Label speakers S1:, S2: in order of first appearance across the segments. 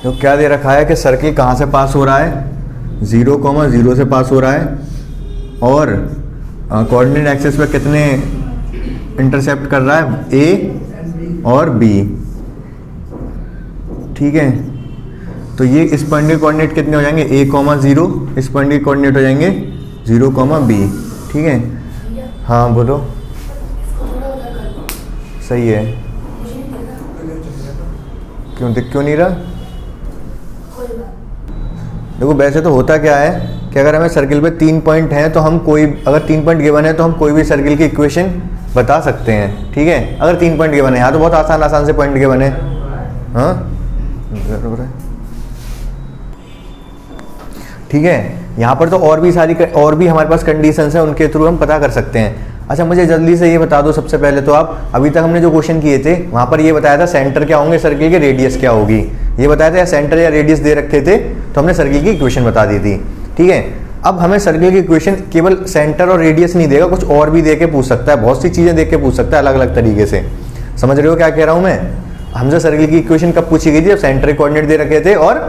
S1: तो क्या दे रखा है कि सर्किल कहाँ से पास हो रहा है, 0,0 से पास हो रहा है, और कोऑर्डिनेट एक्सिस पे कितने इंटरसेप्ट कर रहा है, A और B। ठीक है, तो ये इस पॉइंट के कोऑर्डिनेट कितने हो जाएंगे, A,0, इस पॉइंट के कोऑर्डिनेट हो जाएंगे 0,B। ठीक है, हाँ बोलो। सही है, क्यों नहीं रहा? देखो वैसे तो होता क्या है कि अगर हमें सर्किल पे 3 पॉइंट हैं तो हम कोई, अगर 3 पॉइंट गिवन है तो हम कोई भी सर्किल की इक्वेशन बता सकते हैं। ठीक है, अगर 3 पॉइंट गिवन है, यहाँ तो बहुत आसान से पॉइंट गिवन है। हाँ ठीक है, यहाँ पर तो और भी हमारे पास कंडीशंस हैं, उनके थ्रू हम पता कर सकते हैं। अच्छा मुझे जल्दी से ये बता दो सबसे पहले तो आप, अभी तक हमने जो क्वेश्चन किए थे वहाँ पर ये बताया था सेंटर क्या होंगे सर्किल के, रेडियस क्या होगी, ये बताया था, या सेंटर या रेडियस दे रखे थे तो हमने सर्किल की इक्वेशन बता दी थी। ठीक है, अब हमें सर्किल की इक्वेशन केवल सेंटर और रेडियस नहीं देगा, कुछ और भी दे के पूछ सकता है, बहुत सी चीज़ें देख के पूछ सकता है अलग अलग तरीके से। समझ रहे हो क्या कह रहा हूँ मैं? हमसे सर्किल की इक्वेशन कब पूछी गई थी, जब सेंटर कोऑर्डिनेट दे रखे थे और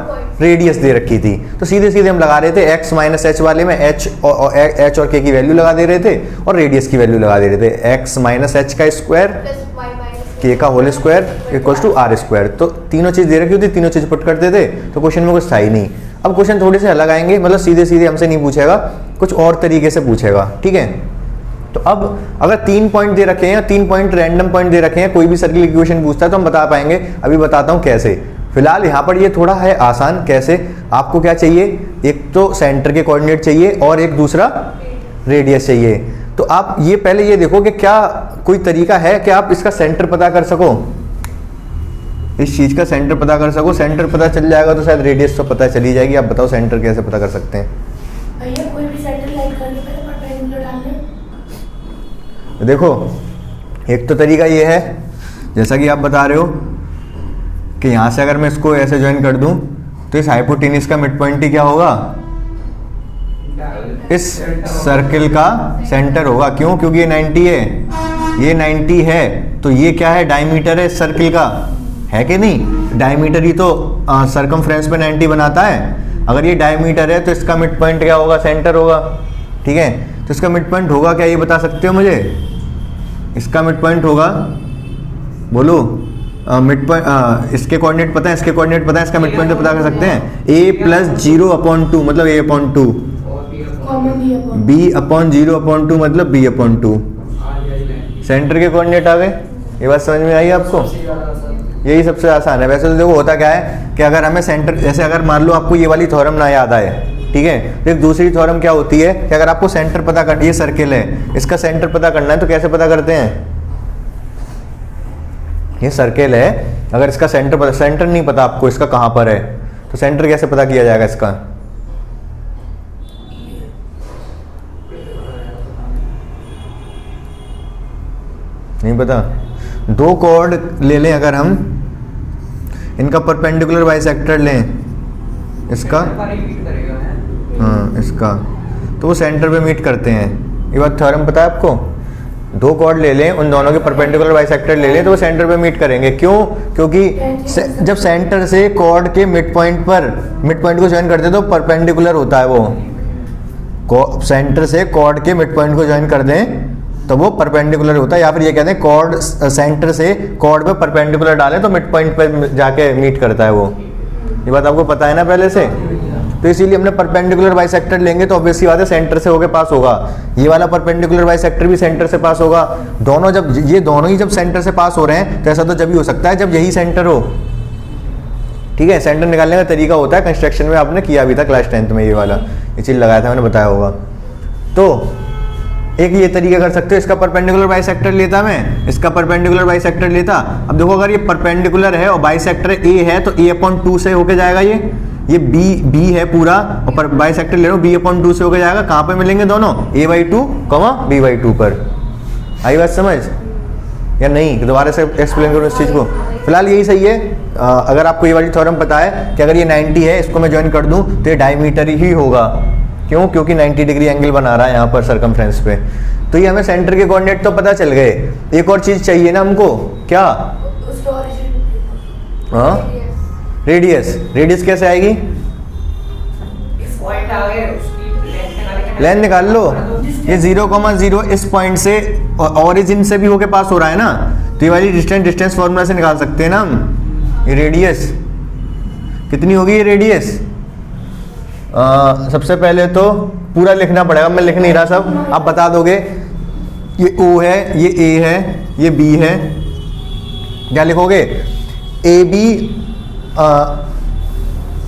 S1: रेडियस दे रखी थी, तो सीधे सीधे हम लगा रहे थे x माइनस एच वाले में h और k की वैल्यू लगा दे रहे थे और रेडियस की वैल्यू लगा दे रहे थे, x माइनस एच का स्क्वायर k का whole square equals to r square. तो तीनों चीज दे रखी होती, तीनों चीज पुट करते थे, तो क्वेश्चन में कुछ था ही नहीं। अब क्वेश्चन थोड़े से अलग आएंगे, मतलब सीधे सीधे हमसे नहीं पूछेगा, कुछ और तरीके से पूछेगा। ठीक है, तो अब अगर 3 पॉइंट दे रखे हैं, 3 पॉइंट रैंडम पॉइंट दे रखे हैं, कोई भी सर्किल इक्वेशन पूछता है तो हम बता पाएंगे। अभी बताता हूँ कैसे। फिलहाल यहाँ पर ये थोड़ा है आसान। कैसे? आपको क्या चाहिए, एक तो सेंटर के कोऑर्डिनेट चाहिए और एक दूसरा रेडियस चाहिए। तो आप ये पहले ये देखो कि क्या कोई तरीका है कि आप इसका सेंटर पता कर सको, इस चीज का सेंटर पता कर सको। सेंटर पता चल जाएगा तो शायद रेडियस तो पता चली जाएगी। आप बताओ सेंटर कैसे पता कर सकते हैं?
S2: भैया कोई भी सेंटर लाइन करने पे परपेंडिकुलर डालने।
S1: देखो एक तो तरीका ये है, जैसा कि आप बता रहे हो कि यहाँ से अगर मैं इसको ऐसे ज्वाइन कर दूं तो इस हाइपोटेन्यूज का मिड पॉइंट ही क्या होगा, इस सर्किल का सेंटर होगा। क्यों? क्योंकि ये 90 है, ये 90 है, तो ये क्या है, डायमीटर है इस सर्किल का, है कि नहीं? डायमीटर ही तो सरकमफ्रेंस पे 90 बनाता है। अगर ये डायमीटर है तो इसका मिड पॉइंट क्या होगा, सेंटर होगा। ठीक है, तो इसका मिड पॉइंट होगा क्या, ये बता सकते हो मुझे? इसका मिड पॉइंट होगा, बोलो मिड पॉइंट, इसके कोऑर्डिनेट पता है, इसके कोऑर्डिनेट पता है, इसका मिड पॉइंट तो पता कर सकते हैं। a प्लस 0/2 मतलब a/2, b/0/2 मतलब b/2। सेंटर के कोऑर्डिनेट आ गए। ये बात समझ में आई आपको? यही सबसे आसान है। वैसे तो देखो होता क्या है कि अगर हमें सेंटर, जैसे अगर मान लो आपको ये वाली थ्योरम ना याद आए, ठीक है, तो एक दूसरी थ्योरम क्या होती है कि अगर आपको सेंटर पता कर, ये सर्किल है, इसका सेंटर पता करना है तो कैसे पता करते हैं? ये सर्किल है, अगर इसका सेंटर पता, सेंटर नहीं पता आपको इसका कहां पर है, तो सेंटर कैसे पता किया जाएगा इसका? नहीं पता? दो कॉर्ड ले लें अगर हम, इनका परपेंडिकुलर बाइसेक्टर लें, इसका, हाँ इसका, तो वो सेंटर पे मीट करते हैं। ये बात थ्योरम पता है आपको? दो कॉर्ड ले लें, उन दोनों के परपेंडिकुलर बाइसेक्टर ले लें तो वो सेंटर पे मीट करेंगे। क्यों? क्योंकि जब सेंटर से कॉर्ड के मिड पॉइंट को ज्वाइन करते हैं तो परपेंडिकुलर होता है वो। सेंटर से कॉर्ड के मिड पॉइंट को ज्वाइन कर दें तो वो परपेंडिकुलर होता है, या फिर ये कहते हैं कॉर्ड सेंटर से कॉर्ड पे परपेंडिकुलर डालें तो मिड पॉइंट पे जाके मीट करता है वो। ये बात आपको पता है ना पहले से? तो इसीलिए हमने परपेंडिकुलर बाइसेक्टर लेंगे तो ऑब्वियसली बात है सेंटर से होके पास होगा। ये वाला परपेंडिकुलर बाइसेक्टर भी सेंटर से पास होगा। दोनों जब, ये दोनों ही जब सेंटर से पास हो रहे हैं तो ऐसा तो जब ही हो सकता है जब यही सेंटर हो। ठीक है, सेंटर निकालने का तरीका होता है, कंस्ट्रक्शन में आपने किया भी था क्लास 10th में, ये वाला ये चीज लगाया था मैंने, बताया होगा। तो एक ये तरीका कर सकते हो, इसका परपेंडिकुलर बाइसेक्टर लेता मैं, इसका परपेंडिकुलर बाइसेक्टर लेता। अब देखो अगर ये परपेंडिकुलर है और बाइसेक्टर ए है तो a/2 से होके जाएगा, ये b है पूरा, और बाइसेक्टर ले लो b/2 से होके जाएगा। कहाँ पे मिलेंगे दोनों? a/2, b/2 पर। आई बात समझ या नहीं? दोबारा से एक्सप्लेन करूँ इस चीज को। फिलहाल यही सही है। अगर आपको ये वाली थ्योरम पता है कि अगर ये 90 है, इसको मैं ज्वाइन कर दूं तो ये डायमीटर ही होगा। क्यों? क्योंकि 90 डिग्री एंगल बना रहा है यहाँ पर सरकमफ्रेंस पे। तो ये हमें सेंटर के कोऑर्डिनेट तो पता चल गए। एक और चीज चाहिए ना हमको, क्या? हाँ रेडियस, रेडियस कैसे आएगी?
S3: इस पॉइंट आ गए उसकी
S1: लेंथ निकाल लो। ये 0,0 इस पॉइंट से ओरिजिन से भी होके पास हो रहा है ना, तो ये वाली डिस्टेंस फॉर्मूला से निकाल सकते हैं ना हम। ये रेडियस कितनी होगी? ये रेडियस सबसे पहले तो पूरा लिखना पड़ेगा, मैं लिख नहीं रहा सब, आप बता दोगे। ये O है, ये A है, ये B है, क्या लिखोगे?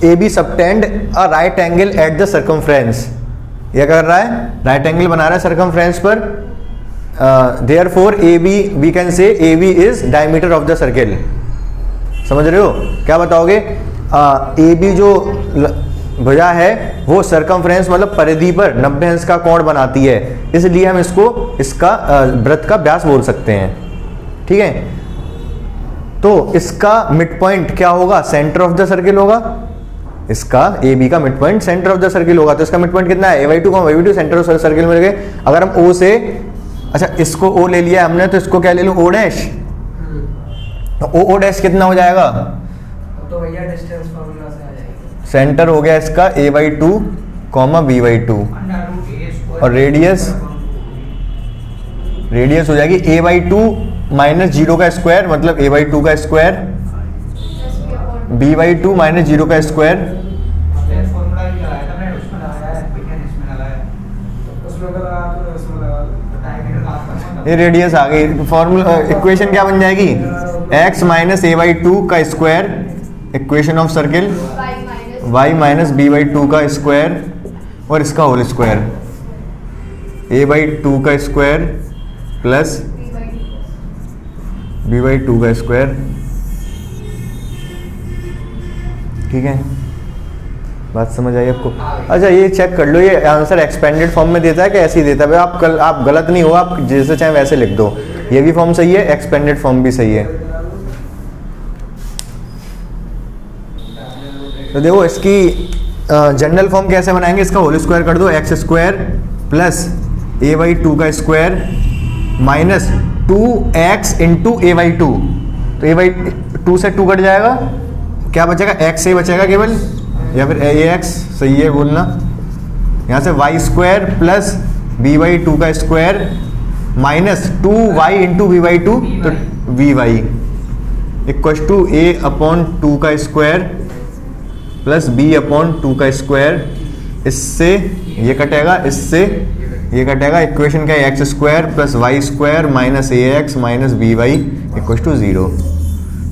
S1: AB subtend a right angle at the circumference. ये कर रहा है, राइट एंगल बना रहा है सर्कमफ्रेंस पर। Therefore AB we can say AB is diameter of the circle. समझ रहे हो? क्या बताओगे? AB जो भुजा है वो सर्कमफ्रेंस मतलब परिधि पर 90 अंश का कोण बनाती है, इसलिए हम इसको इसका वृत्त का व्यास बोल सकते हैं। ठीक है, तो इसका मिड पॉइंट क्या होगा? सेंटर ऑफ द सर्किल होगा। इसका AB का mid point centre of the circle होगा, तो इसका मिड पॉइंट कितना है? A/2 सेंटर ऑफ सर्किल में गए। अगर हम O से, अच्छा इसको O ले लिया हमने, तो इसको क्या ले लूं? O dash. तो O डैश कितना हो जाएगा?
S3: तो भैया डिस्टेंस फार्मूला से आ जाएगा।
S1: सेंटर हो गया इसका A/2, B/2 और रेडियस हो जाएगी A/2 माइनस 0 का स्क्वायर मतलब A/2 का स्क्वायर, B/2 माइनस 0 का स्क्वायर।
S3: डिस्टेंस फार्मूला भी लगाया था मैंने, उसमें लगाया है, लेकिन इसमें लगाया तो उसमें लगा तो उसमें लगा तो डायमीटर का आपका
S1: ये रेडियस आ गई। फॉर्मूला इक्वेशन क्या बन जाएगी? x माइनस A/2 का square, equation of circle y minus B/2 का स्क्वायर और इसका होल स्क्वायर, A/2 का स्क्वायर प्लस B/2 का स्क्वायर। ठीक है, बात समझ आई आपको? अच्छा ये चेक कर लो, ये आंसर एक्सपेंडेड फॉर्म में देता है कि ऐसे ही देता है? भाई आप गलत नहीं हो, आप जैसे चाहे वैसे लिख दो। ये भी फॉर्म सही है, एक्सपेंडेड फॉर्म भी सही है। तो देखो इसकी जनरल फॉर्म कैसे बनाएंगे? इसका होल स्क्वायर कर दो, x स्क्वायर प्लस A/2 का square minus 2x into A/2। तो A/2 से 2 कट जाएगा, क्या बचेगा? x से ही बचेगा केवल, या फिर ax सही है बोलना। यहाँ से y स्क्वायर प्लस B/2 का square minus 2y into B/2, तो Vy इक्वल टू A/2 का स्क्वायर प्लस B/2 का स्क्वायर। इससे ये कटेगा, इससे ये कटेगा। इक्वेशन क्या है? X square plus Y square minus ax minus by equal to 0।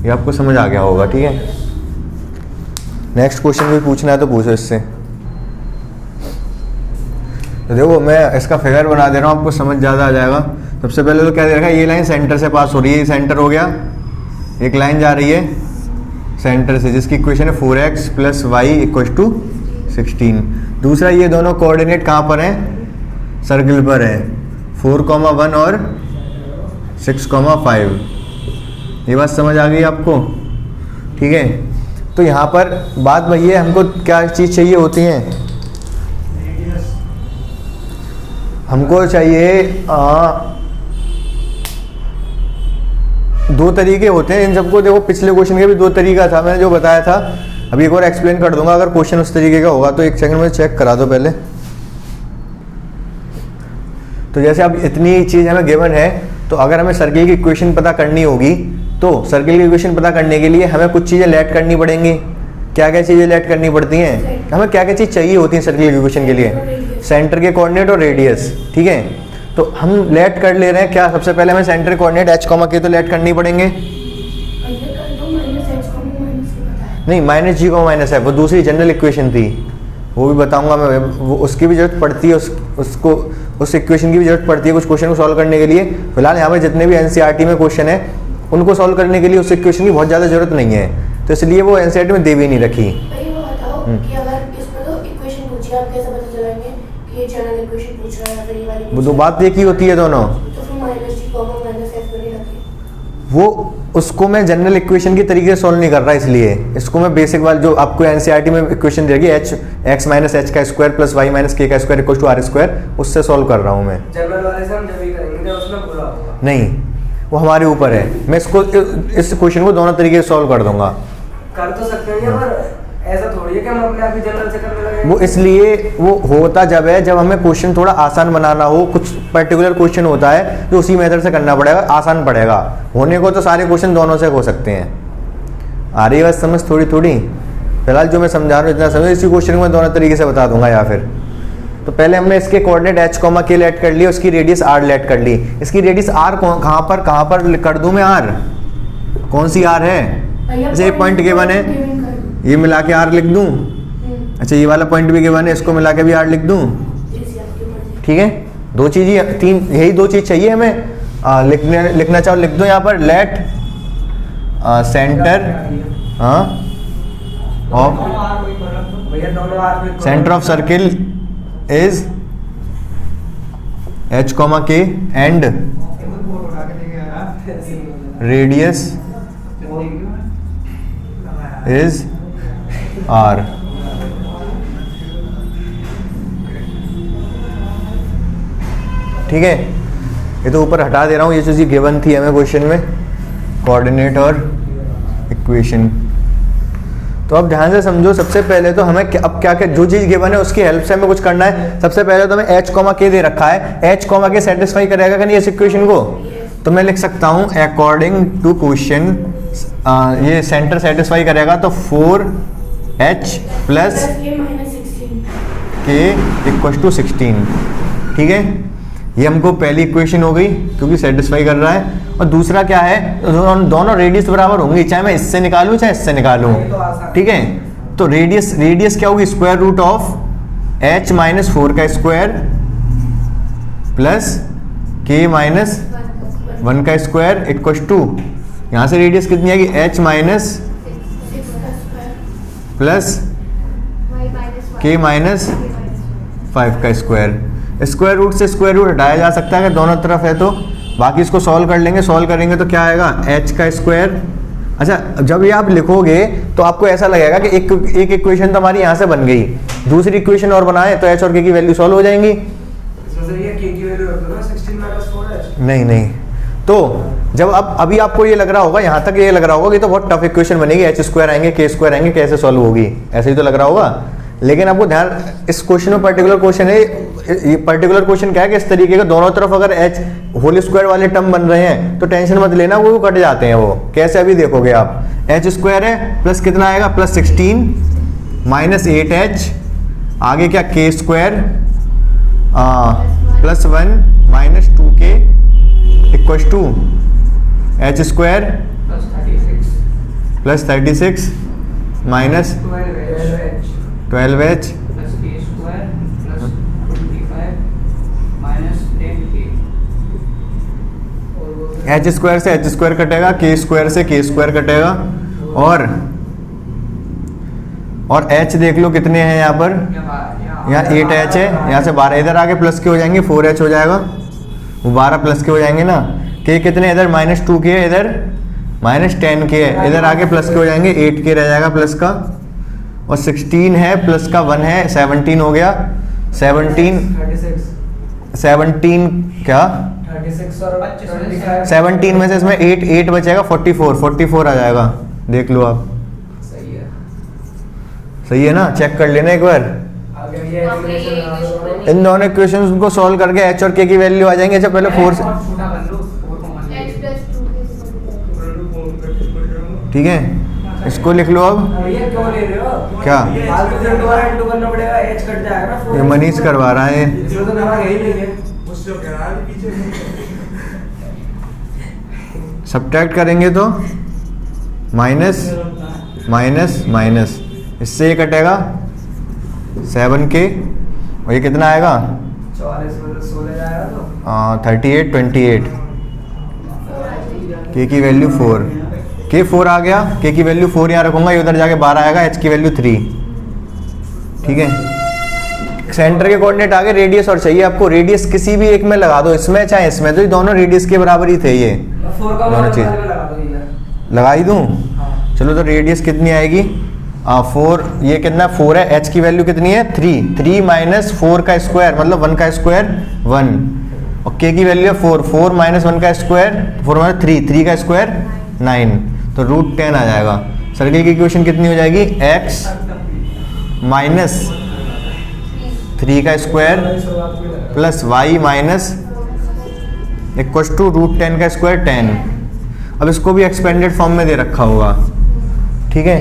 S1: ये आपको समझ आ गया होगा। ठीक है, नेक्स्ट क्वेश्चन भी पूछना है तो पूछो इससे। तो देखो मैं इसका फिगर बना दे रहा हूँ, आपको समझ ज़्यादा आ जाएगा। सबसे पहले तो क्या दे रखा है? ये लाइन सेंटर से पास हो रही है, ये सेंटर हो गया। एक लाइन जा रही है सेंटर से जिसकी इक्वेशन है 4x plus Y equal to 16। दूसरा ये दोनों कोऑर्डिनेट कहाँ पर हैं? सर्किल पर है, 4,1 और 6,5। ये बात समझ आ गई आपको? ठीक है, तो यहाँ पर बात वही है, हमको क्या चीज़ चाहिए होती है? हमको चाहिए दो तरीके होते हैं इन सबको। देखो पिछले क्वेश्चन के भी दो तरीका था, मैंने जो बताया था। अभी एक और एक्सप्लेन कर दूंगा, अगर क्वेश्चन उस तरीके का होगा तो एक सेकंड में चेक करा दो पहले। तो जैसे अब इतनी चीज़ हमें गिवन है, तो अगर हमें सर्किल की इक्वेशन पता करनी होगी तो सर्किल की इक्वेशन पता करने के लिए हमें कुछ चीज़ें लेट करनी पड़ेंगी। क्या क्या चीज़ें लेट करनी पड़ती हैं? हमें क्या क्या चीज़ चाहिए होती है सर्किल की इक्वेशन के लिए? सेंटर के कोऑर्डिनेट और रेडियस। ठीक है, तो हम लेट कर ले रहे हैं क्या? सबसे पहले हमें सेंटर कोऑर्डिनेट h, के तो लेट करनी पड़ेंगे। नहीं, माइनस g, माइनस है, वो दूसरी जनरल इक्वेशन थी, वो भी बताऊंगा मैं। वो उसकी भी जरूरत पड़ती है, उसको उस इक्वेशन की भी जरूरत पड़ती है कुछ क्वेश्चन को सॉल्व करने के लिए। फिलहाल यहाँ पर जितने भी एनसीईआरटी में क्वेश्चन है उनको सॉल्व करने के लिए उस इक्वेशन की बहुत ज़्यादा जरूरत नहीं है, तो इसलिए वो एनसीईआरटी में दे भी नहीं रखी। वो दो बात एक ही होती है दोनों। वो उसको मैं जनरल इक्वेशन की तरीके से सॉल्व नहीं कर रहा, इसलिए इसको मैं बेसिक वाला जो आपको एनसीईआरटी में इक्वेशन देगी x माइनस एच का square plus y minus k का square equal to r square, उससे सॉल्व कर रहा हूँ मैं।
S3: जनरल वाले से हम जब भी करेंगे तो उसमें बुरा होगा
S1: नहीं, वो हमारे ऊपर है। मैं इसको इस क्वेश्चन को दोनों तरीके से सॉल्व कर दूंगा।
S4: कर तो सकते हैं पर ऐसा थोड़ी है कि हम अपने आप ही जनरल से करने लगे।
S1: वो इसलिए वो होता जब है जब हमें क्वेश्चन थोड़ा आसान बनाना हो, कुछ पर्टिकुलर क्वेश्चन होता है जो उसी मेथड से करना पड़ेगा, आसान पड़ेगा। होने को तो सारे क्वेश्चन दोनों से हो सकते हैं। आ रही है बस समझ थोड़ी थोड़ी? फिलहाल जो मैं समझा रहा हूँ इतना समझ, इसी क्वेश्चन को मैं दोनों तरीके से बता दूंगा। या फिर तो पहले हमने इसके कोऑर्डिनेट h, k लेट कर लिए, उसकी रेडियस r लेट कर ली। इसकी रेडियस r कहाँ पर कर दूं मैं? r कौन सी r है? जैसे ये पॉइंट गिवन है, ये मिला के r लिख दूं। अच्छा ये वाला पॉइंट भी गिवन है, इसको मिला के भी r लिख दूं। ठीक है, दो चीज ही, तीन, यही दो चीज चाहिए हमें। लिखना चाहो लिख दो यहाँ पर, let centre of centre of circle is h, k and radius is r। ठीक है, ये तो ऊपर हटा दे रहा हूँ, ये चीज़ गिवन थी हमें क्वेश्चन में, कोऑर्डिनेट और इक्वेशन। तो अब ध्यान से समझो, सबसे पहले तो हमें अब क्या जो चीज़ गिवन है उसकी हेल्प से हमें कुछ करना है। सबसे पहले तो हमें h, k दे रखा है, h, k सेटिस्फाई करेगा कि नहीं इस इक्वेशन को? तो मैं लिख सकता हूँ अकॉर्डिंग टू क्वेश्चन ये सेंटर सेटिस्फाई करेगा तो 4h plus k equal to 16। ठीक है, ये हमको पहली इक्वेशन हो गई क्योंकि सेटिस्फाई कर रहा है। और दूसरा क्या है, दोनों रेडियस बराबर होंगी, चाहे मैं इससे निकालूं चाहे इससे निकालूं। ठीक है, तो रेडियस क्या होगी? Square root of h minus 4 का स्क्वायर प्लस k माइनस 1 का स्क्वायर इक्वल टू, यहाँ से रेडियस कितनी आएगी? h minus plus k minus 5 का स्क्वायर। स्क्वायर रूट से स्क्वायर रूट हटाया जा सकता है कि दोनों तरफ है तो, बाकी इसको सॉल्व कर लेंगे। सॉल्व करेंगे तो क्या आएगा? h का स्क्वायर। अच्छा, जब ये आप लिखोगे तो आपको ऐसा लगेगा कि एक इक्वेशन तो हमारी यहाँ से बन गई, दूसरी इक्वेशन और बनाए तो h और k की वैल्यू सॉल्व हो जाएंगी। नहीं, तो जब अभी आपको ये लग रहा होगा, यहाँ तक ये लग रहा होगा कि तो बहुत टफ इक्वेशन बनेगी, h स्क्वायर आएंगे, k स्क्वायर आएंगे, कैसे सॉल्व होगी, ऐसे ही तो लग रहा होगा। लेकिन आपको ध्यान, इस क्वेश्चन में पर्टिकुलर क्वेश्चन है, ये पर्टिकुलर क्वेश्चन क्या है कि इस तरीके का दोनों तरफ अगर h होल स्क्वायर वाले टर्म बन रहे हैं तो टेंशन मत लेना, वो कट जाते हैं। वो कैसे अभी देखोगे आप, h स्क्वायर है प्लस कितना आएगा? प्लस 16 माइनस 8h, आगे क्या? k square plus 1 minus 2k equal to h square plus 36 minus 12h h square से h स्क्वायर कटेगा, k स्क्वायर से k स्क्वायर कटेगा, और h देख लो कितने हैं यहाँ पर, यहाँ 8h है, यहाँ से 12 इधर आगे प्लस के हो जाएंगे, 4h हो जाएगा, वो 12 प्लस के हो जाएंगे ना। k कितने इधर माइनस 2k है, इधर माइनस 10k है, इधर आगे प्लस के हो जाएंगे, 8k रह जाएगा प्लस का, और 16 है प्लस का 1 है, 17 हो गया। 17 क्या 17 में से इसमें 8 बचेगा, 44 आ जाएगा। देख लो आप, सही है ना? चेक कर लेना एक बार। इन दोनों इक्वेशंस को सॉल्व करके h और k की वैल्यू आ जाएंगे। अच्छा पहले 4 से, ठीक है, इसको लिख लो अब।
S4: ये क्यों ले रहे हो?
S1: क्या?
S4: फालतू फिर दोबारा इंटू करना पड़ेगा, h कट जाएगा ना।
S1: ये मनीष करवा रहा है।
S4: इसमें तो नंबर यही नहीं है।
S1: सब्ट्रैक्ट करेंगे तो माइनस माइनस माइनस, इससे ये कटेगा 7k, और ये कितना आएगा?
S4: 44 में 16 जाएगा तो
S1: 38 28, k की वैल्यू 4, k 4 आ गया, k की वैल्यू 4 यहाँ रखूंगा, ये उधर जाके 12 आएगा, h की वैल्यू 3। ठीक है, सेंटर के कोऑर्डिनेट आ गए, रेडियस और चाहिए आपको। रेडियस किसी भी एक में लगा दो, इसमें चाहे इसमें, तो ये दोनों रेडियस के बराबर ही थे। ये दोनों चीज लगा ही दूं? चलो, तो रेडियस कितनी आएगी? 4, ये कितना 4 है, h की वैल्यू कितनी है? 3 माइनस 4 का स्क्वायर मतलब 1 का स्क्वायर 1, और k की वैल्यू है 4 माइनस 1 का स्क्वायर 4 माइनस 3 का स्क्वायर 9, तो √10 आ जाएगा। सर्किल की इक्वेशन कितनी हो जाएगी, x माइनस 3 का square plus y minus equal to root 10 का स्क्वायर 10। अब इसको भी एक्सपेंडेड फॉर्म में दे रखा होगा, ठीक है,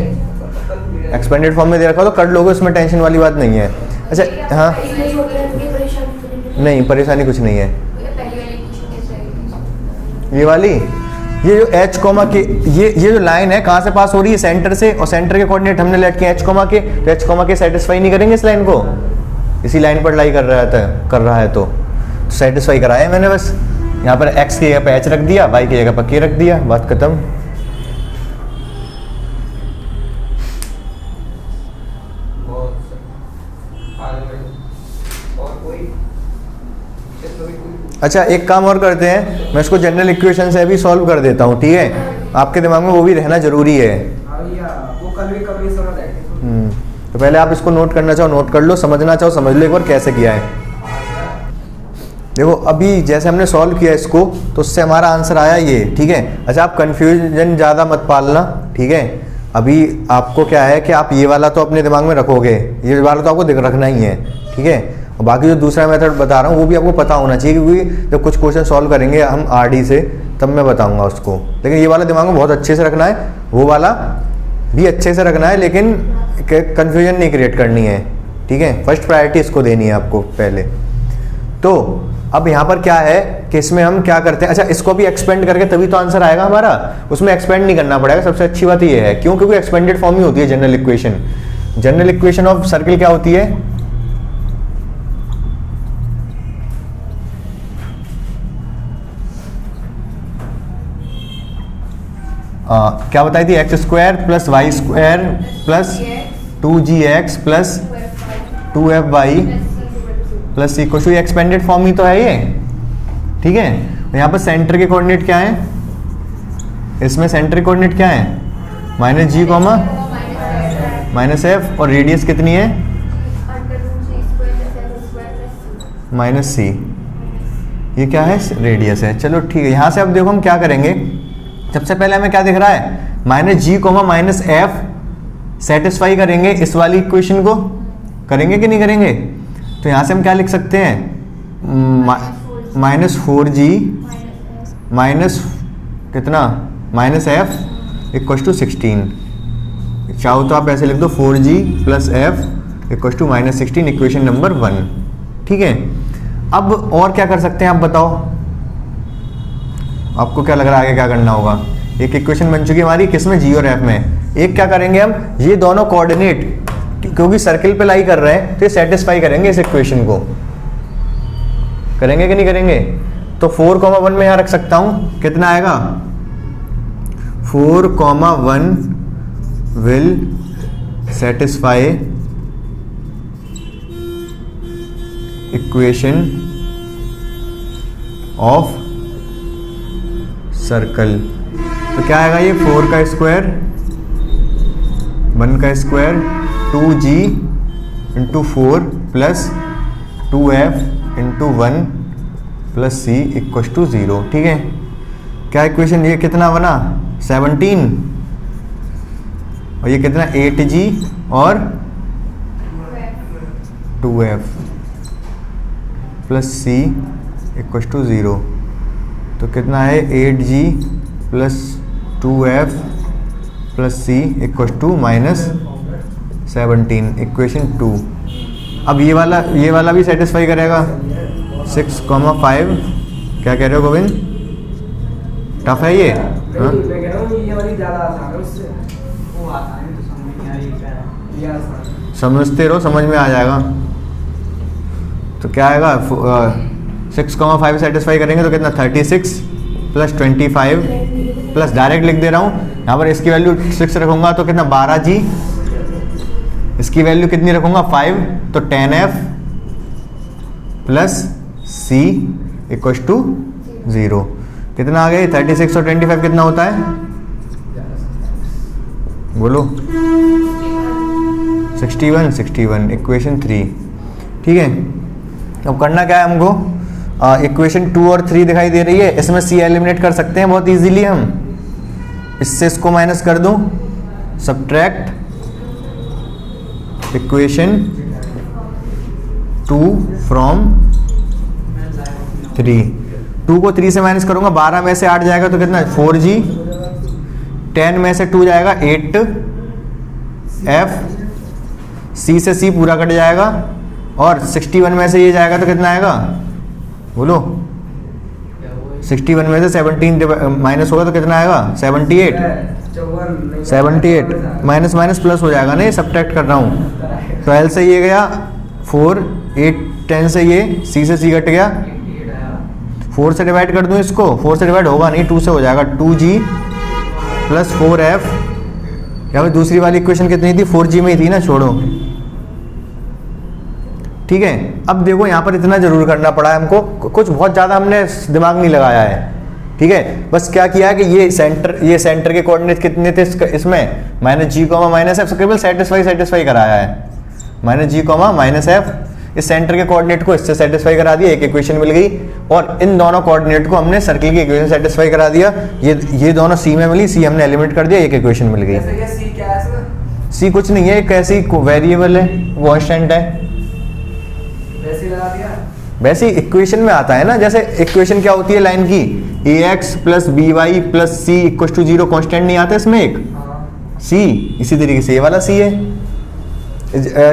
S1: एक्सपेंडेड फॉर्म में दे रखा हो तो कर लोगे, उसमें टेंशन वाली बात नहीं है। अच्छा हाँ,
S2: इसलिए छोड़ रहे हैं, कोई परेशानी तो नहीं है।
S1: नहीं परेशानी कुछ नहीं है।
S2: पहली वाली इक्वेशन कैसे आएगी?
S1: ये वाली, ये जो h कॉमा के, ये जो लाइन है कहाँ से पास हो रही है, सेंटर से, और सेंटर के कोऑर्डिनेट हमने लेट किए h कॉमा के, तो h कॉमा के सेटिस्फाई नहीं करेंगे इस लाइन को, इसी लाइन पर लाई कर रहा है तो सेटिस्फाई कराया मैंने बस। यहाँ पर x की जगह पे h रख दिया, y की जगह पर k रख दिया, बात खत्म। अच्छा एक काम और करते हैं, मैं इसको जनरल इक्वेशन से अभी सॉल्व कर देता हूँ, ठीक है, आपके दिमाग में वो भी रहना जरूरी है।
S4: वो कभी समझ आएगी।
S1: तो पहले आप इसको नोट करना चाहो नोट कर लो, समझना चाहो समझ लो एक बार कैसे किया है। देखो अभी जैसे हमने सॉल्व किया इसको, तो उससे हमारा आंसर आया ये, ठीक है। अच्छा आप कन्फ्यूजन ज़्यादा मत पालना, ठीक है। अभी आपको क्या है कि आप ये वाला तो अपने दिमाग में रखोगे, ये वाला तो आपको रखना ही है, ठीक है। और बाकी जो दूसरा मेथड बता रहा हूँ वो भी आपको पता होना चाहिए, क्योंकि जब कुछ क्वेश्चन सॉल्व करेंगे हम आरडी से तब मैं बताऊँगा उसको। लेकिन ये वाला दिमाग में बहुत अच्छे से रखना है, वो वाला भी अच्छे से रखना है, लेकिन कन्फ्यूजन नहीं क्रिएट करनी है, ठीक है। फर्स्ट प्रायोरिटी इसको देनी है आपको पहले। तो अब यहाँ पर क्या है कि इसमें हम क्या करते हैं, अच्छा इसको भी एक्सपेंड करके तभी तो आंसर आएगा हमारा, उसमें एक्सपेंड नहीं करना पड़ेगा। सबसे अच्छी बात ये है, क्यों, क्योंकि एक्सपेंडेड फॉर्म ही होती है general equation. General equation of circle क्या होती है, क्या बताई थी, X square plus Y square plus 2gx plus 2fy plus equal to, expanded form ही तो है ये, ठीक है। यहाँ पर सेंटर के कोऑर्डिनेट क्या है, इसमें सेंटर के कोऑर्डिनेट क्या है, माइनस जी कॉमा माइनस एफ, और रेडियस कितनी है, माइनस सी, ये क्या है, रेडियस है। चलो ठीक है, यहाँ से अब देखो हम क्या करेंगे। सबसे पहले हमें क्या दिख रहा है, माइनस जी कॉमा माइनस एफ सेटिस्फाई करेंगे इस वाली इक्वेशन को, करेंगे कि नहीं करेंगे। तो यहाँ से हम क्या लिख सकते हैं, माइनस 4g माइनस कितना, माइनस एफ इक्वल टू 16। चाहो तो आप ऐसे लिख दो 4g plus f equal to minus 16, equation number 1, ठीक है। अब और क्या कर सकते हैं आप बताओ, आपको क्या लग रहा है आगे क्या करना होगा। एक इक्वेशन बन चुकी है हमारी, किसमें, जी और एफ में। एक क्या करेंगे हम, ये दोनों कोऑर्डिनेट क्योंकि सर्किल पे लाई कर रहे हैं तो ये सेटिस्फाई करेंगे इस इक्वेशन को, करेंगे कि नहीं करेंगे। तो 4,1 में यहाँ रख सकता हूँ, कितना आएगा, 4,1 will satisfy equation of circle. तो क्या आएगा ये, 4 का स्क्वायर 1 का square 2g into 4 plus 2f into 1 plus c equal to 0, ठीक है। क्या इक्वेशन, ये कितना बना 17, और ये कितना 8g और 2f plus c equal to 0। तो कितना है 8g plus 2f plus c equal to minus 17, equation 2। अब ये वाला भी सेटिस्फाई करेगा 6,5। क्या कह रहे हो गोविंद, टफ है ये, हाँ?
S4: मैं कह रहा हूँ ये वाली ज़्यादा आसान है उससे,
S3: वो आसान है तो समझ नहीं आ रही क्या है,
S4: ये आसान।
S1: समझते रहो, समझ में आ जाएगा। तो क्या आएगा, 6,5 सेटिस्फाई करेंगे तो कितना 36 प्लस 25 प्लस, डायरेक्ट लिख दे रहा हूँ यहाँ पर, इसकी वैल्यू 6 रखूँगा तो कितना 12g, इसकी वैल्यू कितनी रखूँगा 5, तो 10f plus c equal to 0। कितना आ गया, 36 और 25 कितना होता है, बोलो 61 इक्वेशन 3, ठीक है। अब करना क्या है हमको, इक्वेशन 2 और 3 दिखाई दे रही है, इसमें c एलिमिनेट कर सकते हैं बहुत इजीली हम। इससे इसको माइनस कर दूं सब्ट्रैक्ट इक्वेशन 2 फ्रॉम 3। 2 को 3 से माइनस करूंगा, 12 में से 8 जाएगा तो कितना 4g, 10 में से 2 जाएगा 8f, c से c पूरा कट जाएगा, और 61 में से ये जाएगा तो कितना आएगा बोलो, 61 में से 17 माइनस होगा तो कितना आएगा 78, 78 माइनस माइनस प्लस हो जाएगा ना, ये सब्ट्रैक्ट कर रहा हूँ। 12 से ये गया 4, 8 10 से ये c से c कट गया, 4 से डिवाइड कर दूं इसको, 4 से डिवाइड होगा नहीं, 2 से हो जाएगा, 2g प्लस 4f। यहाँ पे दूसरी वाली इक्वेशन कितनी थी, 4g में ही थी ना, छोड़ो। ठीक है, अब देखो यहाँ पर इतना जरूर करना पड़ा है हमको, कुछ बहुत ज़्यादा हमने दिमाग नहीं लगाया है। ठीक है, बस क्या किया है कि ये सेंटर के कोऑर्डिनेट कितने थे इसमें, -g, -f, सबसे केवल सेटिस्फाई कराया है, -g, -f। इस सेंटर के कोऑर्डिनेट को इससे सेटिस्फाई करा दिया, एक इक्वेशन मिल गई, और इन दोनों कोऑर्डिनेट को हमने सर्किल की इक्वेशन सेटिस्फाई करा दिया, ये दोनों सी में मिली, सी हमने एलिमिनेट कर दिया, एक इक्वेशन मिल गई। सी कुछ नहीं है, एक ऐसी वेरिएबल है, कांस्टेंट है, वैसे इक्वेशन में आता है ना। जैसे इक्वेशन क्या होती है लाइन की, ax plus by plus c equal to 0, constant नहीं आता इसमें एक c, इसी तरीके से ये वाला c है।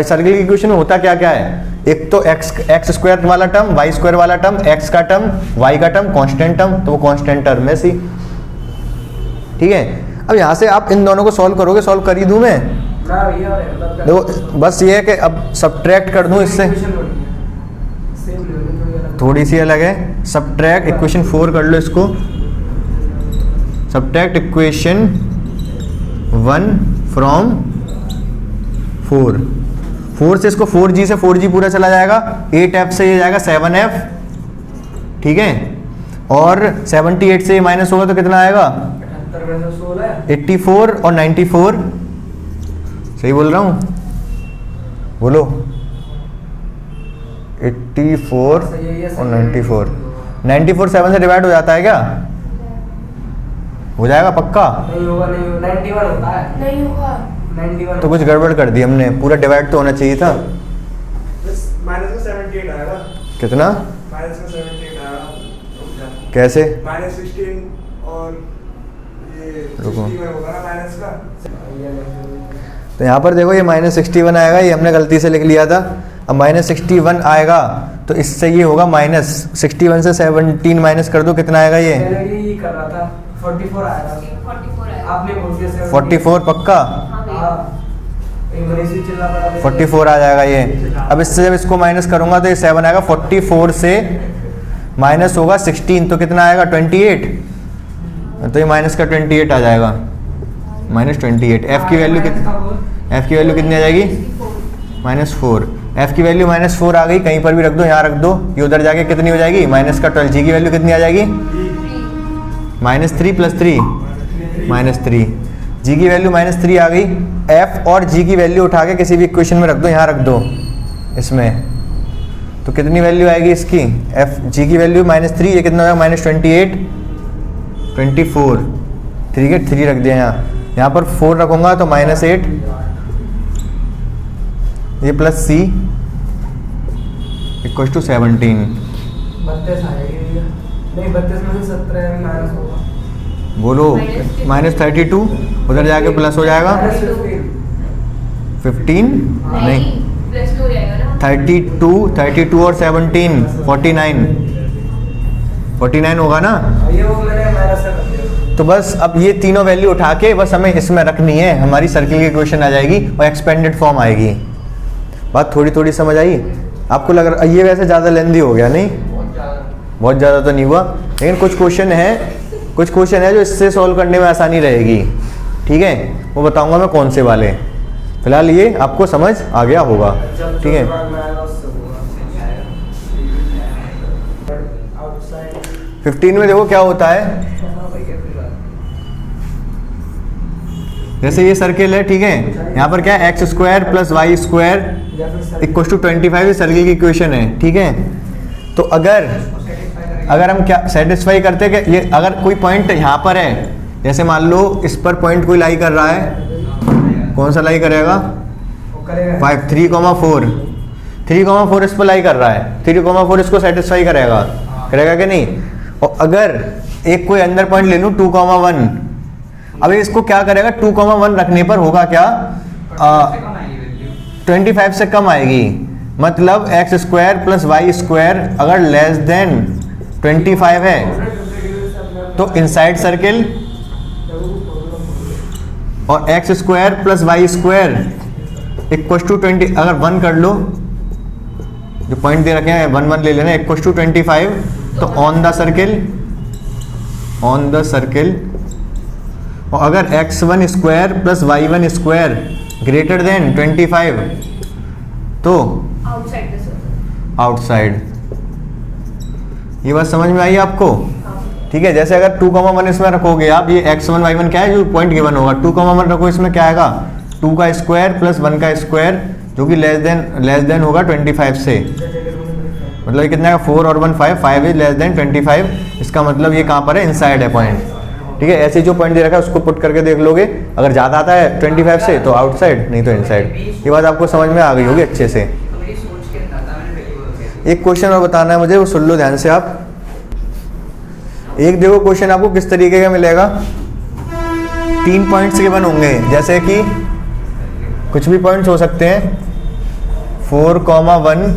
S1: सर्किल की इक्वेशन में होता क्या क्या है, एक तो एक्स स्क्वायर वाला टर्म, वाई स्क्वायर वाला टर्म, एक्स का टर्म, वाई का टर्म, कांस्टेंट टर्म, तो वो कांस्टेंट टर्म है सी। ठीक है, अब यहाँ से आप इन दोनों को सॉल्व करोगे, सॉल्व कर ही दूं मैं, देखो बस ये है कि अब सब्ट्रैक्ट कर दूं इससे, थोड़ी सी अलग है। सब्ट्रैक्ट इक्वेशन 4 कर लो इसको, सब्ट्रैक्ट इक्वेशन 1 फ्रॉम 4 से इसको 4g से 4g पूरा चला जाएगा, 8f से ये जाएगा 7f। ठीक है, और 78 से ये माइनस होगा तो कितना आएगा 84 और 94, सही बोल रहा हूँ, बोलो 84 और 94 7 से डिवाइड हो जाता है क्या, हो जाएगा पक्का,
S4: नहीं होगा, 91 होता है,
S2: नहीं होगा,
S4: 91
S1: तो कुछ गड़बड़ कर दी हमने, पूरा डिवाइड तो होना चाहिए था।
S3: -78 आएगा,
S1: कितना
S3: -78 आएगा,
S1: कैसे,
S3: -16 और ये
S1: रुको।
S3: 60 में होगा ना माइनस का।
S1: तो यहाँ पर देखो ये -61 आएगा, ये हमने गलती से लिख लिया था। अब -61 आएगा तो इससे ये होगा -61 से 17 माइनस कर दो, कितना आएगा ये
S4: पहले ही कर रहा था, 44 आया,
S2: 44
S4: आपने बोल दिया
S1: 44 पक्का, 44 आ जाएगा ये। अब इससे जब इसको माइनस करूंगा तो ये 7 आएगा, 44 से माइनस होगा 16 तो कितना आएगा 28, तो ये माइनस का 28 आ जाएगा, -28। एफ की वैल्यू कितनी आ जाएगी -4, एफ की वैल्यू -4 आ गई, कहीं पर भी रख दो, यहाँ रख दो, ये उधर जाके कितनी हो जाएगी -12। जी की वैल्यू कितनी आ जाएगी -3 + 3 -3, जी की वैल्यू -3 आ गई। एफ और जी की वैल्यू उठा के किसी भी इक्वेशन में रख दो, यहाँ रख दो इसमें, तो कितनी वैल्यू आएगी इसकी, एफ जी की वैल्यू -3, ये कितना होगा -28 24, 3 के 3 रख दिया, यहाँ पर 4 रखूँगा तो -8, ये प्लस c इक्वल टू 17।
S4: 32 आएगी, नहीं 32 में से 17 माइनस होगा,
S1: बोलो -32, उधर जाके प्लस हो जाएगा, 15 नहीं
S2: प्लस 2 जाएगा ना,
S1: 32 और 17 49 होगा ना।
S4: ये वो मैंने माइनस कर दिया।
S1: तो बस अब ये तीनों वैल्यू उठा के बस हमें इसमें रखनी है, हमारी सर्किल की इक्वेशन आ जाएगी और एक्सपेंडेड फॉर्म आएगी। बात थोड़ी थोड़ी समझ आई आपको, लग रहा ये वैसे ज़्यादा लेंदी हो गया नहीं, बहुत ज़्यादा तो नहीं हुआ, लेकिन कुछ क्वेश्चन है जो इससे सॉल्व करने में आसानी रहेगी। ठीक है, वो बताऊंगा मैं कौन से वाले, फिलहाल ये आपको समझ आ गया होगा। ठीक है,
S4: आउटसाइड
S1: 15 में देखो क्या होता है, जैसे ये सर्किल है, ठीक है, यहाँ पर क्या है x² + y² इक्वल टू 25, ये सर्किल की इक्वेशन है। ठीक है, तो अगर हम क्या सेटिस्फाई करते हैं कि ये अगर कोई पॉइंट यहाँ पर है, जैसे मान लो इस पर पॉइंट कोई लाई कर रहा है, कौन सा लाई करेगा?
S4: वो करेगा
S1: 5 3,4 3,4 इस पर लाई कर रहा है, 3,4 इसको सेटिस्फाई करेगा, करेगा कि नहीं? और अगर एक कोई अंदर पॉइंट ले लूँ 2,1, अब इसको क्या करेगा? 2,1 रखने पर होगा क्या? 25 से कम आएगी, मतलब x square plus Y square अगर लेस देन 25 है तो इनसाइड सर्किल, और x square plus Y square equal to 20, अगर 1 कर लो, जो पॉइंट दे रखे हैं 1 1 ले लेना, इक्व टू 25, तो ऑन द सर्किल, और अगर x1 square plus y1 square greater than 25 तो
S2: आउटसाइड द सर्कल।
S1: आउटसाइड। ये बात समझ में आई आपको? ठीक है, जैसे अगर 2,1 इसमें रखोगे आप, ये x1 y1 क्या है जो पॉइंट गिवन होगा, 2,1 रखो, इसमें क्या आएगा? 2 का स्क्वायर प्लस 1 का स्क्वायर, जो कि लेस देन होगा 25 से, मतलब ये कितना है? 4 और 1 5 इज लेस देन 25, इसका मतलब ये कहाँ पर है? इनसाइड है पॉइंट। ठीक है, ऐसे जो पॉइंट दे रखा है उसको पुट करके देख लोगे, अगर ज़्यादा आता है 25 से तो आउटसाइड, नहीं तो इनसाइड। ये बात आपको समझ में आ गई होगी अच्छे से। एक क्वेश्चन और बताना है मुझे, वो सुन लो ध्यान से आप। एक देखो क्वेश्चन आपको किस तरीके का मिलेगा, 3 पॉइंट्स गिवन होंगे, जैसे कि कुछ भी पॉइंट्स हो सकते हैं, 4,1।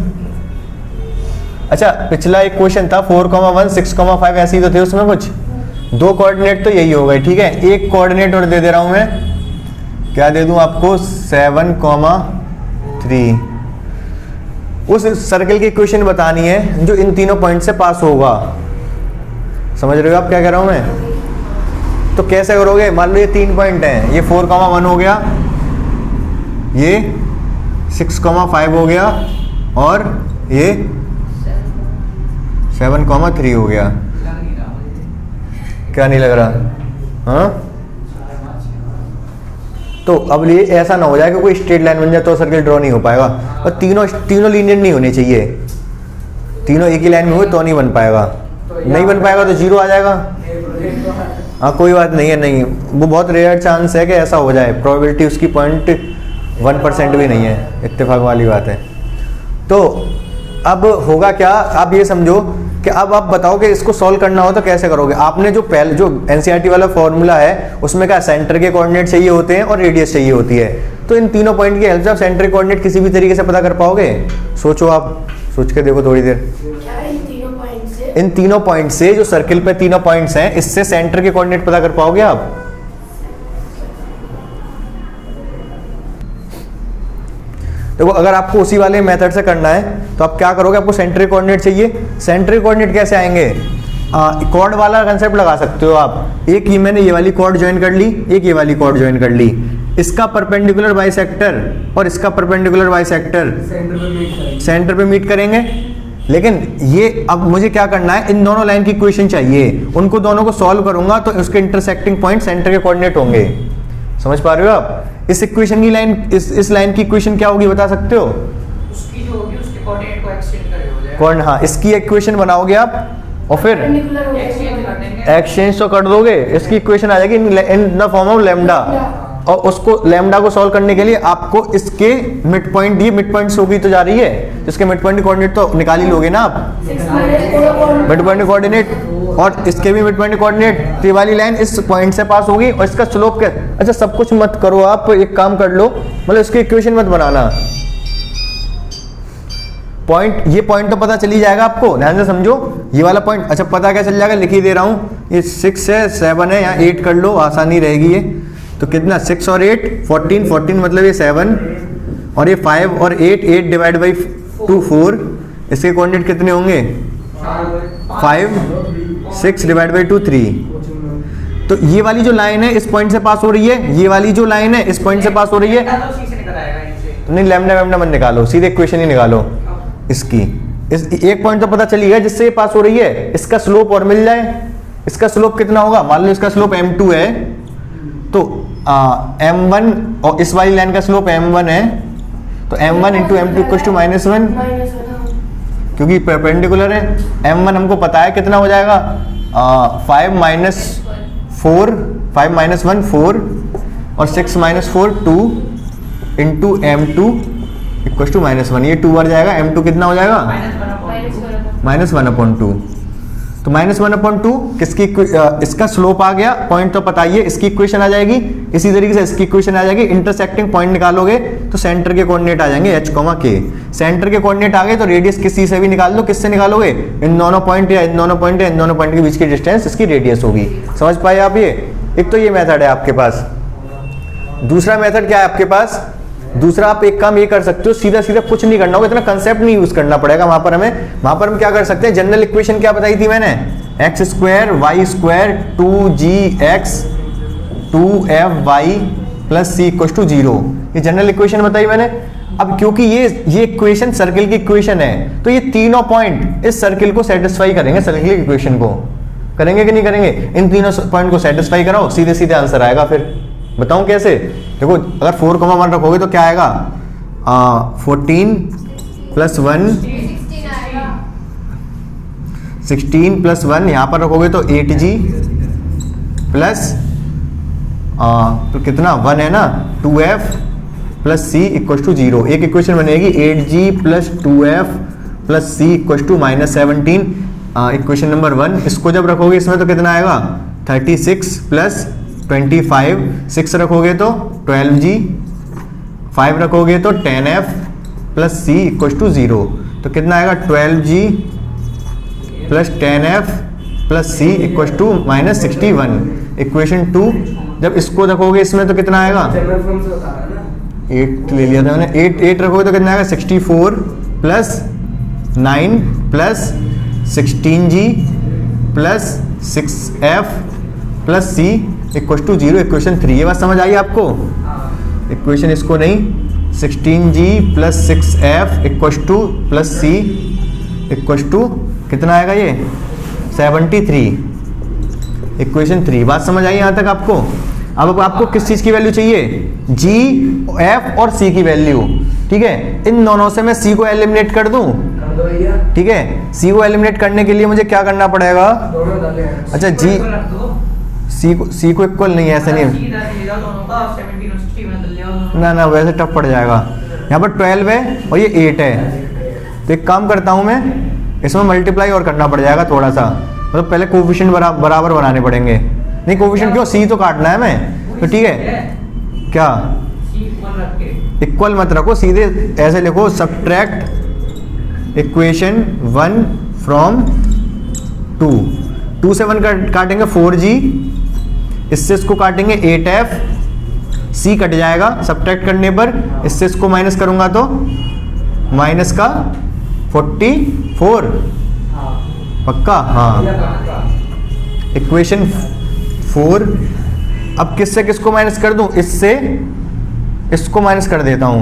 S1: अच्छा, पिछला एक क्वेश्चन था 4,1 6,5 ऐसे ही तो थे, उसमें कुछ 2 कोऑर्डिनेट तो यही हो गए। ठीक है, एक कोऑर्डिनेट और दे दे रहा हूं मैं, क्या दे दूं आपको? 7,3। उस सर्कल की इक्वेशन बतानी है जो इन तीनों पॉइंट से पास होगा। समझ रहे हो आप क्या कह रहा हूं मैं? तो कैसे करोगे? मान लो ये 3 पॉइंट हैं, ये 4,1 हो गया, ये 6,5 हो गया, और ये 7,3 हो गया। क्या नहीं लग रहा? हाँ, तो अब ये ऐसा ना हो जाए कि कोई स्ट्रेट लाइन बन जाए तो सर्किल ड्रॉ नहीं हो पाएगा, और तीनों लीनियर नहीं होने चाहिए, तीनों एक ही लाइन में हुए तो नहीं बन पाएगा, नहीं बन पाएगा तो 0 आ जाएगा। हाँ, कोई बात नहीं है, नहीं, वो बहुत रेयर चांस है कि ऐसा हो जाए, प्रोबेबिलिटी उसकी 0.1% भी नहीं है, इत्तेफाक वाली बात है। तो अब होगा क्या, आप ये समझो कि अब आप बताओ कि इसको सॉल्व करना हो तो कैसे करोगे। आपने जो पहले जो एनसीईआरटी वाला फॉर्मूला है उसमें क्या सेंटर के कोऑर्डिनेट चाहिए होते हैं और रेडियस चाहिए होती है, तो इन तीनों पॉइंट की हेल्प से आप सेंटर के कोऑर्डिनेट किसी भी तरीके से पता कर पाओगे? सोचो, आप सोच के देखो थोड़ी देर।
S2: क्या इन
S1: तीनों पॉइंट से जो सर्किल पे तीनों पॉइंट्स हैं, इससे सेंटर के कोऑर्डिनेट पता कर पाओगे आप? देखो, अगर आपको उसी वाले मेथड से करना है तो आप क्या करोगे? आपको सेंट्रिक कोऑर्डिनेट चाहिए। सेंट्रिक कोऑर्डिनेट कैसे आएंगे? कॉर्ड वाला कंसेप्ट लगा सकते हो आप। एक ही मैंने ये वाली कॉर्ड ज्वाइन कर ली, एक ये वाली कॉर्ड ज्वाइन कर ली, इसका परपेंडिकुलर बाइसेक्टर और इसका परपेंडिकुलर बाइसेक्टर सेंटर पे मीट करेंगे। लेकिन ये अब मुझे क्या करना है, इन दोनों लाइन की इक्वेशन चाहिए, उनको दोनों को सॉल्व करूंगा तो उसके इंटरसेक्टिंग पॉइंट सेंटर के कोऑर्डिनेट होंगे। समझ पा रहे हो आप? इस इक्वेशन की लाइन, इस लाइन की इक्वेशन क्या होगी बता सकते हो?
S3: उसकी जो होगी उसके कोऑर्डिनेट को एक्सचेंज करे हो जाएगा।
S1: हाँ, इसकी इक्वेशन बनाओगे आप और फिर
S3: एक्सचेंज कर देंगे।
S1: एक्सचेंज तो कर दोगे, इसकी इक्वेशन आ जाएगी in the form of lambda, और उसको लैम्डा को सॉल्व करने के लिए आपको इसके मिड पॉइंट, ये मिड पॉइंट्स होगी तो जा रही है, इसके मिड पॉइंट कोऑर्डिनेट तो निकाल ही लोगे ना आप, मिड पॉइंट कोऑर्डिनेट, और इसके भी मिड पॉइंट कोऑर्डिनेट। तो ये वाली लाइन इस पॉइंट से पास होगी और इसका स्लोप क्या? अच्छा, सब कुछ मत करो आप, एक काम कर लो, मतलब इसकी इक्वेशन मत बनाना, पॉइंट, ये पॉइंट तो पता चली जाएगा आपको, ध्यान से समझो ये वाला पॉइंट। अच्छा, पता क्या चल जाएगा, लिख ही दे रहा हूँ, ये 6 है, 7 है, यहाँ 8 कर लो, आसानी रहेगी ये। तो कितना, 6 और 8 14, 14 मतलब ये 7, और ये 5 और 8 डिवाइड बाई 2 4, इसके कोऑर्डिनेट कितने होंगे? 5 6 डिवाइड बाई 2 3। तो ये वाली जो लाइन है इस पॉइंट से पास हो रही है, ये वाली जो लाइन है इस पॉइंट से पास हो रही है। नहीं, लैम्डा वैम्डा मत निकालो, सीधे इक्वेशन ही निकालो इसकी। इस एक पॉइंट तो पता चली है जिससे ये पास हो रही है, इसका स्लोप और मिल जाए। इसका स्लोप कितना होगा? मान लो इसका स्लोप m2 है, तो m1, और इस वाली लाइन का स्लोप m1 है, तो m1 into m2 equal to -1, क्योंकि परपेंडिकुलर है। m1 हमको पता है कितना हो जाएगा, 5 - 4, 5 - 1 4, और 6 - 4 2, इंटू M2 इक्वल टू -1, ये 2 बार जाएगा, M2 कितना हो जाएगा -1/2। तो -1/2 किसकी इसका स्लोप आ गया, पॉइंट तो पता ही है, इसकी इक्वेशन आ जाएगी। इसी तरीके से इसकी इक्वेशन आ जाएगी। इंटरसेक्टिंग पॉइंट निकालोगे तो सेंटर के कोऑर्डिनेट आ जाएंगे h, k। सेंटर के कोऑर्डिनेट आ गए तो रेडियस किसी से भी निकाल लो। किससे निकालोगे? इन दोनों पॉइंट या इन दोनों पॉइंट या इन दोनों पॉइंट के बीच की डिस्टेंस इसकी रेडियस होगी। समझ पाए आप? ये एक तो ये मेथड है आपके पास। दूसरा मेथड क्या है आपके पास? दूसरा आप एक काम ये कर सकते हो, सीधा सीधा कुछ नहीं करना होगा, इतना कंसेप्ट नहीं यूज करना पड़ेगा। वहां पर हम क्या कर सकते हैं, जनरल इक्वेशन क्या बताई थी मैंने, x² y² 2gx 2fy plus c equal to 0, ये जनरल इक्वेशन बताई मैंने। अब क्योंकि ये इक्वेशन सर्किल की इक्वेशन है, तो ये तीनों पॉइंट इस सर्किल को सेटिस्फाई करेंगे, सर्किल की इक्वेशन को करेंगे कि नहीं करेंगे? इन तीनों पॉइंट को सेटिस्फाई कराओ, सीधे सीधे आंसर आएगा। फिर बताऊं कैसे? देखो, अगर 4,1 रखोगे तो क्या आएगा, 14 + 1 16 + 1, यहाँ पर रखोगे तो 8g प्लस तो कितना 1 है ना, 2f plus c equal to 0। एक इक्वेशन बनेगी 8g plus 2f plus c equal to -17, equation number 1। इसको जब रखोगे इसमें तो कितना आएगा, 36 प्लस 25, 6 रखोगे तो 12g, 5 रखोगे तो 10f plus c equal to 0। तो कितना आएगा, 12g plus 10f plus c equal to -61, equation 2। जब इसको रखोगे इसमें तो कितना आएगा, 8 ले लिया था मैंने, 8 रखोगे तो कितना आएगा, 64 plus 9 plus 16g plus 6f plus c equal to 0, equation 3। ये बात समझ आई आपको? इक्वेशन इसको नहीं, 16g plus 6f equal to plus c equal to कितना आएगा, ये 73, इक्वेशन 3। बात समझ आई यहाँ तक आपको? अब आपको किस चीज़ की वैल्यू चाहिए, g, f और c की वैल्यू। ठीक है, इन दोनों से मैं c को एलिमिनेट कर दूं। ठीक है, c को एलिमिनेट करने के लिए मुझे क्या करना पड़ेगा, अच्छा c को इक्वल नहीं है, ऐसा नहीं है ना, वैसे टफ पड़ जाएगा। यहाँ पर 12 है और ये 8 है, तो एक काम करता हूँ मैं, इसमें मल्टीप्लाई और करना पड़ जाएगा थोड़ा सा, मतलब पहले कोफिशिएंट बराबर बनाने पड़ेंगे। नहीं कोफिशिएंट क्यों, c तो काटना है मैं, तो ठीक है क्या, इक्वल मत रखो, सीधे ऐसे लिखो, सब्ट्रैक्ट इक्वेशन 1 फ्रॉम 2 से 1 काटेंगे 4g, इससे इसको काटेंगे 8f, c कट जाएगा सब्ट्रैक्ट करने पर, इससे इसको माइनस करूंगा तो माइनस का 44, पक्का? हाँ, इक्वेशन 4। अब किससे किसको माइनस कर दूं, इससे इसको माइनस कर देता हूं,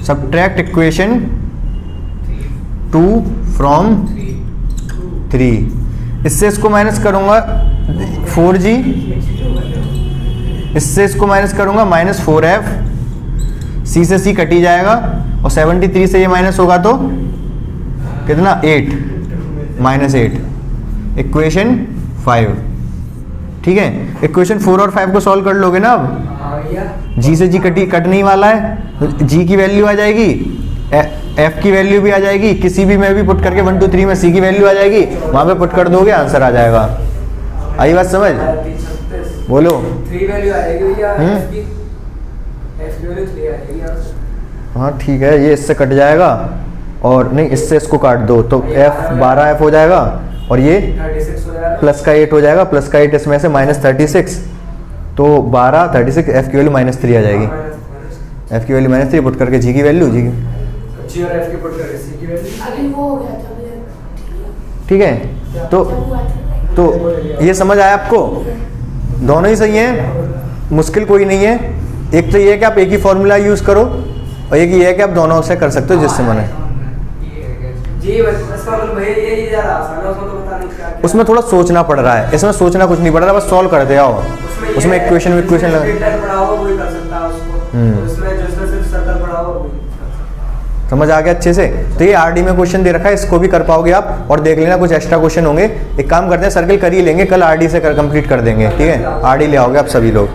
S1: सब्ट्रैक्ट इक्वेशन 2 फ्रॉम 3, इससे इसको माइनस करूंगा 4g, इससे इसको माइनस करूंगा -4f, c से c कट ही जाएगा, और 73 से ये माइनस होगा तो कितना, 8 -8, इक्वेशन 5। ठीक है, इक्वेशन 4 और 5 को सॉल्व कर लोगे ना। अब g से g कट नहीं वाला है, तो g की वैल्यू आ जाएगी, f की वैल्यू भी आ जाएगी, किसी भी में भी पुट करके 1 2 3 में c की वैल्यू आ जाएगी, वहां पे पुट कर दोगे आंसर आ जाएगा। आई बात समझ? बोलो।
S4: 3 वैल्यू आएगी भैया, f की वैल्यू 3 आएगी।
S1: हाँ ठीक है, ये इससे कट जाएगा, और नहीं इससे इसको काट दो तो f 12f हो जाएगा, और ये
S4: 36 हो जाएगा,
S1: प्लस का 8 हो जाएगा, प्लस का 8 इसमें से -36, तो 12 36, f की वैल्यू -3 आ जाएगी, f की वैल्यू -3 पुट करके g की वैल्यू, g
S4: और f की पुट करके c की वैल्यू।
S2: अभी वो हो गया था,
S1: ठीक है। तो ये समझ आया आपको? दोनों ही सही हैं, मुश्किल कोई नहीं है। एक तो ये है कि आप एक ही फॉर्मूला यूज़ करो, और एक ये है कि आप दोनों से कर सकते हो जिससे मने। उसमें थोड़ा सोचना पड़ रहा है, इसमें सोचना कुछ नहीं पड़ रहा, बस सॉल्व करते आओ। उसमें इक्वेशन समझ आ गया अच्छे से? तो ये आरडी में क्वेश्चन दे रखा है, इसको भी कर पाओगे आप, और देख लेना कुछ एक्स्ट्रा क्वेश्चन होंगे। एक काम करते हैं, सर्किल कर ही लेंगे, कल आरडी से कंप्लीट कर देंगे। ठीक है, आरडी ले आओगे आप सभी लोग।